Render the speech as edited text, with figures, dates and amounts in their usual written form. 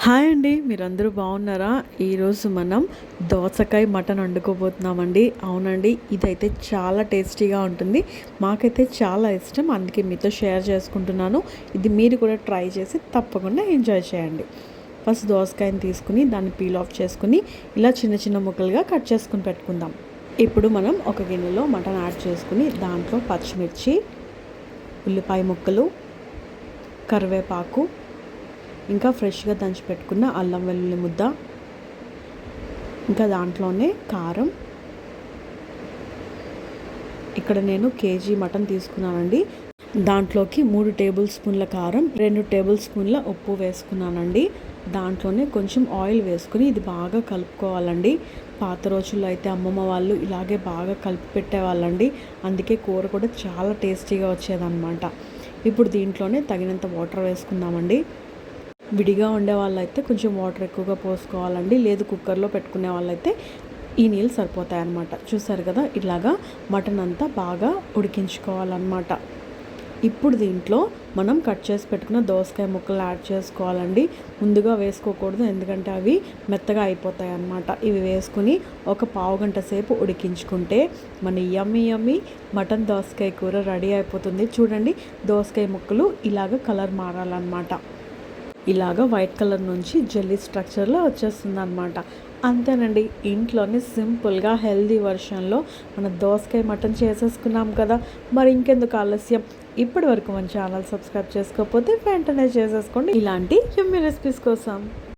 Hi అండి, మీరందరూ బాగున్నారా? ఈరోజు మనం దోసకాయ మటన్ వండుకోబోతున్నామండి. అవునండి, ఇదైతే చాలా టేస్టీగా ఉంటుంది. మాకైతే చాలా ఇష్టం, అందుకే మీతో షేర్ చేసుకుంటున్నాను. ఇది మీరు కూడా ట్రై చేసి తప్పకుండా ఎంజాయ్ చేయండి. ఫస్ట్ దోసకాయని తీసుకుని దాన్ని పీల్ ఆఫ్ చేసుకుని ఇలా చిన్న చిన్న ముక్కలుగా కట్ చేసుకుని పెట్టుకుందాం. ఇప్పుడు మనం ఒక గిన్నెలో మటన్ యాడ్ చేసుకుని దాంట్లో పచ్చిమిర్చి, ఉల్లిపాయ ముక్కలు, కరివేపాకు, ఇంకా ఫ్రెష్గా దంచి పెట్టుకున్న అల్లం వెల్లుల్లి ముద్ద, ఇంకా దాంట్లోనే కారం. ఇక్కడ నేను కేజీ మటన్ తీసుకున్నానండి. దాంట్లోకి 3 టేబుల్ స్పూన్ల కారం, 2 టేబుల్ స్పూన్ల ఉప్పు వేసుకున్నానండి. దాంట్లోనే కొంచెం ఆయిల్ వేసుకుని ఇది బాగా కలుపుకోవాలండి. పాత రోజుల్లో అయితే అమ్మమ్మ వాళ్ళు ఇలాగే బాగా కలిపి పెట్టేవాళ్ళండి. అందుకే కూర కూడా చాలా టేస్టీగా వచ్చేదన్నమాట. ఇప్పుడు దీంట్లోనే తగినంత వాటర్ వేసుకుందామండి. విడిగా ఉండే వాళ్ళైతే కొంచెం వాటర్ ఎక్కువగా పోసుకోవాలండి. లేదు కుక్కర్లో పెట్టుకునే వాళ్ళైతే ఈ నీళ్ళు సరిపోతాయన్నమాట. చూసారు కదా, ఇలాగా మటన్ అంతా బాగా ఉడికించుకోవాలన్నమాట. ఇప్పుడు దీంట్లో మనం కట్ చేసి పెట్టుకున్న దోసకాయ ముక్కలు యాడ్ చేసుకోవాలండి. ముందుగా వేసుకోకూడదు, ఎందుకంటే అవి మెత్తగా అయిపోతాయి అన్నమాట. ఇవి వేసుకుని ఒక పావు గంట సేపు ఉడికించుకుంటే మన యమ్మీ మటన్ దోసకాయ కూర రెడీ అయిపోతుంది. చూడండి, దోసకాయ ముక్కలు ఇలాగ కలర్ మారాలన్నమాట. ఇలాగ వైట్ కలర్ నుంచి జెల్లీ స్ట్రక్చర్లో వచ్చేస్తుంది అనమాట. అంతేనండి, ఇంట్లోనే సింపుల్గా హెల్దీ వర్షన్లో మన దోసకాయ మటన్ చేసేసుకున్నాం కదా. మరి ఇంకెందుకు ఆలస్యం, ఇప్పటి వరకు మన ఛానల్ సబ్స్క్రైబ్ చేసుకోకపోతే వెంటనే చేసేసుకోండి ఇలాంటి యమ్మీ రెసిపీస్ కోసం.